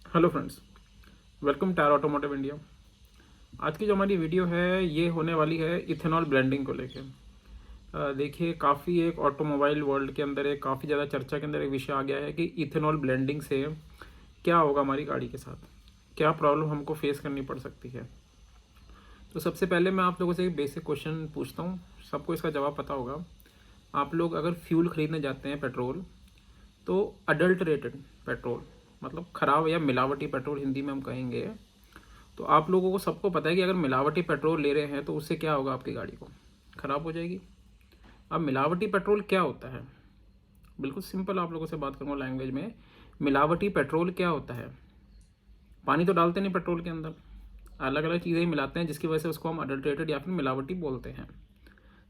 Hello friends, welcome tyre automotive India. आज की जो हमारी वीडियो है ये होने वाली है इथेनॉल ब्लेंडिंग को लेके। देखिए, काफ़ी एक ऑटोमोबाइल वर्ल्ड के अंदर एक काफ़ी ज़्यादा चर्चा के अंदर एक विषय आ गया है कि इथेनॉल ब्लेंडिंग से क्या होगा हमारी गाड़ी के साथ, क्या प्रॉब्लम हमको फेस करनी पड़ सकती है। तो सबसे पहले मैं आप लोगों से एक बेसिक क्वेश्चन पूछता हूँ, सबको इसका जवाब पता होगा। आप लोग अगर फ्यूल खरीदने जाते हैं पेट्रोल, तो अडल्टरेटेड पेट्रोल मतलब ख़राब या मिलावटी पेट्रोल हिंदी में हम कहेंगे, तो आप लोगों को सबको पता है कि अगर मिलावटी पेट्रोल ले रहे हैं तो उससे क्या होगा, आपकी गाड़ी को ख़राब हो जाएगी। अब मिलावटी पेट्रोल क्या होता है, बिल्कुल सिंपल आप लोगों से बात करूँगा लैंग्वेज में। मिलावटी पेट्रोल क्या होता है? पानी तो डालते नहीं पेट्रोल के अंदर, अलग अलग चीज़ें ही मिलाते हैं जिसकी वजह से उसको हम अडल्ट्रेटेड या फिर मिलावटी बोलते हैं।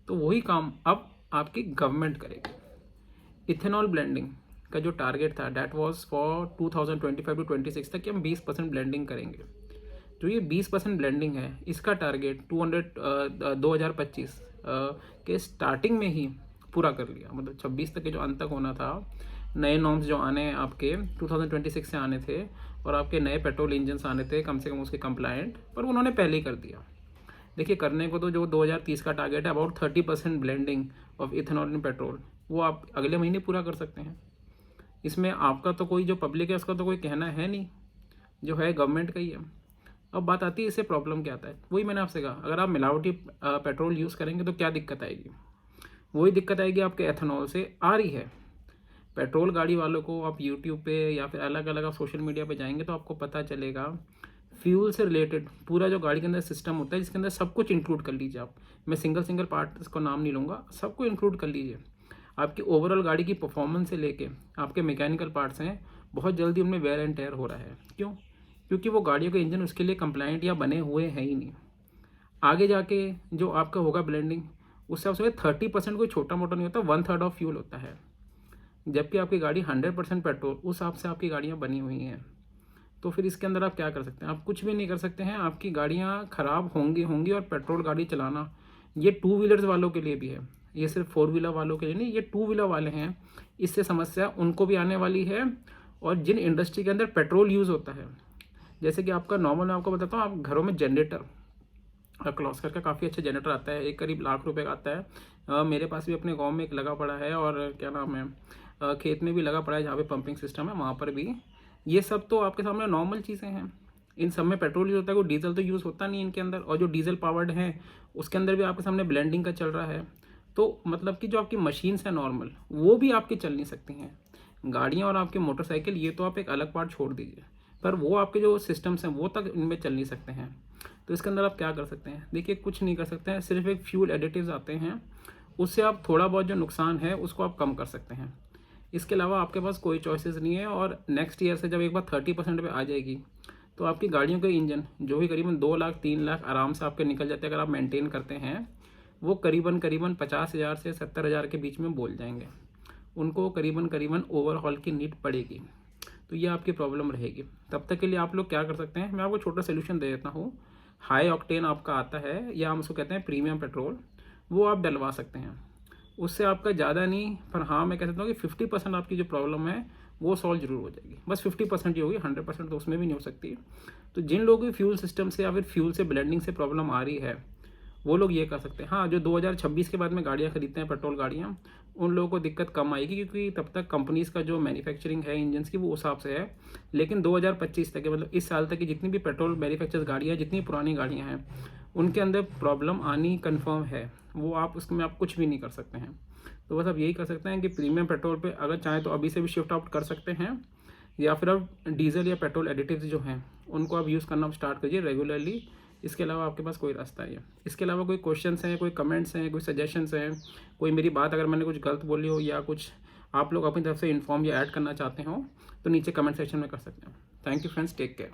तो वही काम अब आपकी गवर्नमेंट करेगी। इथेनॉल ब्लेंडिंग का जो टारगेट था डैट वाज फॉर 2025 टू 26 तक कि हम 20% ब्लेंडिंग करेंगे। जो ये 20% ब्लेंडिंग है इसका टारगेट 2025 के स्टार्टिंग में ही पूरा कर लिया। मतलब 26 तक के जो अंत तक होना था, नए नॉर्म्स जो आने आपके 2026 से आने थे और आपके नए पेट्रोल इंजन्स आने थे कम से कम उसके कंप्लायंट, पर उन्होंने पहले ही कर दिया। देखिए, करने को तो जो 2030 का टारगेट है about 30% blending of ethanol in petrol, वो आप अगले महीने पूरा कर सकते हैं। इसमें आपका तो कोई, जो पब्लिक है उसका तो कोई कहना है नहीं, जो है गवर्नमेंट का ही है। अब बात आती है इससे प्रॉब्लम क्या आता है। वही मैंने आपसे कहा, अगर आप मिलावटी पेट्रोल यूज़ करेंगे तो क्या दिक्कत आएगी। वही दिक्कत आएगी आपके एथेनॉल से आ रही है। पेट्रोल गाड़ी वालों को आप यूट्यूब पे या फिर अलग अलग आप सोशल मीडिया पे जाएंगे तो आपको पता चलेगा, फ्यूल से रिलेटेड पूरा जो गाड़ी के अंदर सिस्टम होता है जिसके अंदर सब कुछ इंक्लूड कर लीजिए आप। मैं सिंगल सिंगल पार्ट इसको नाम नहीं लूँगा, सबको इंक्लूड कर लीजिए। आपकी ओवरऑल गाड़ी की परफॉर्मेंस से लेके आपके मैकेनिकल पार्ट्स हैं, बहुत जल्दी उनमें वेयर एंड टेयर हो रहा है। क्यों? क्योंकि वो गाड़ियों के इंजन उसके लिए कंप्लाइंट या बने हुए हैं ही नहीं। आगे जाके जो आपका होगा ब्लेंडिंग, उससे आपसे 30% कोई छोटा मोटा नहीं होता, 1/3 ऑफ फ्यूल होता है। जबकि आपकी गाड़ी 100% पेट्रोल, उस हिसाब से आपकी गाड़ियाँ बनी हुई हैं। तो फिर इसके अंदर आप क्या कर सकते हैं? आप कुछ भी नहीं कर सकते हैं। आपकी गाड़ियाँ ख़राब होंगी होंगी और पेट्रोल गाड़ी चलाना ये टू व्हीलर्स वालों के लिए भी है, ये सिर्फ फोर व्हीलर वालों के लिए नहीं, ये टू व्हीलर वाले हैं, इससे समस्या उनको भी आने वाली है। और जिन इंडस्ट्री के अंदर पेट्रोल यूज़ होता है, जैसे कि आपका नॉर्मल, मैं आपको बताता हूँ, आप घरों में जनरेटर, क्लॉस्कर का काफ़ी अच्छा जनरेटर आता है, एक करीब लाख रुपए का आता है। मेरे पास भी अपने गांव में एक लगा पड़ा है, और क्या नाम है, खेत में भी लगा पड़ा है जहाँ पे पंपिंग सिस्टम है वहाँ पर भी। ये सब तो आपके सामने नॉर्मल चीज़ें हैं। इन सब में पेट्रोल यूज़ होता है, कोई डीजल तो यूज़ होता नहीं इनके अंदर। और जो डीजल पावर्ड है उसके अंदर भी आपके सामने ब्लेंडिंग का चल रहा है। तो मतलब कि जो आपकी मशीन्स हैं नॉर्मल, वो भी आपकी चल नहीं सकती हैं। गाड़ियाँ और आपके मोटरसाइकिल ये तो आप एक अलग पार्ट छोड़ दीजिए, पर वो आपके जो सिस्टम्स हैं वो तक इनमें चल नहीं सकते हैं। तो इसके अंदर आप क्या कर सकते हैं? देखिए, कुछ नहीं कर सकते हैं, सिर्फ एक फ्यूल एडिटिव्स आते हैं, उससे आप थोड़ा बहुत जो नुकसान है उसको आप कम कर सकते हैं। इसके अलावा आपके पास कोई चॉइसेस नहीं है। और नेक्स्ट ईयर से जब एक बार 30% पे आ जाएगी तो आपकी गाड़ियों के इंजन जो भी करीबन 2 लाख 3 लाख आराम से आपके निकल जाते हैं, अगर आप मेंटेन करते हैं, वो करीबन करीबन 50,000 से 70,000 के बीच में बोल जाएंगे। उनको करीबन करीबन ओवरहॉल की नीड पड़ेगी। तो ये आपकी प्रॉब्लम रहेगी। तब तक के लिए आप लोग क्या कर सकते हैं, मैं आपको छोटा सोल्यूशन दे देता हूँ। हाई ऑक्टेन आपका आता है, या हम उसको कहते हैं प्रीमियम पेट्रोल, वो आप डलवा सकते हैं। उससे आपका ज़्यादा नहीं, पर हाँ मैं कह सकता हूँ कि 50% आपकी जो प्रॉब्लम है वो सॉल्व जरूर हो जाएगी। बस 50% ही होगी, 100% तो उसमें भी नहीं हो सकती। तो जिन लोगों की फ्यूल सिस्टम से या फिर फ्यूल से ब्लेंडिंग से प्रॉब्लम आ रही है, वो लोग ये कर सकते हैं। हाँ, जो 2026 के बाद में गाड़ियाँ खरीदते हैं पेट्रोल गाड़ियाँ, उन लोगों को दिक्कत कम आएगी, क्योंकि तब तक कंपनीज़ का जो मैन्युफैक्चरिंग है इंजन्स की वो उस हिसाब से है। लेकिन 2025 तक, मतलब इस साल तक की जितनी भी पेट्रोल मैन्युफैक्चर्स गाड़ियाँ, जितनी पुरानी गाड़ियाँ हैं, उनके अंदर प्रॉब्लम आनी कन्फर्म है। वो आप उसमें आप कुछ भी नहीं कर सकते हैं। तो बस आप यही कर सकते हैं कि प्रीमियम पेट्रोल पे अगर चाहें तो अभी से भी शिफ्ट आउट कर सकते हैं, या फिर आप डीजल या पेट्रोल एडिटिव्स जो हैं उनको आप यूज़ करना स्टार्ट कीजिए रेगुलरली। इसके अलावा आपके पास कोई रास्ता है? इसके अलावा कोई क्वेश्चंस हैं, कोई कमेंट्स हैं, कोई सजेशंस हैं, कोई मेरी बात अगर मैंने कुछ गलत बोली हो या कुछ आप लोग अपनी तरफ से इन्फॉर्म या ऐड करना चाहते हो, तो नीचे कमेंट सेक्शन में कर सकते हैं। Thank you friends, take care.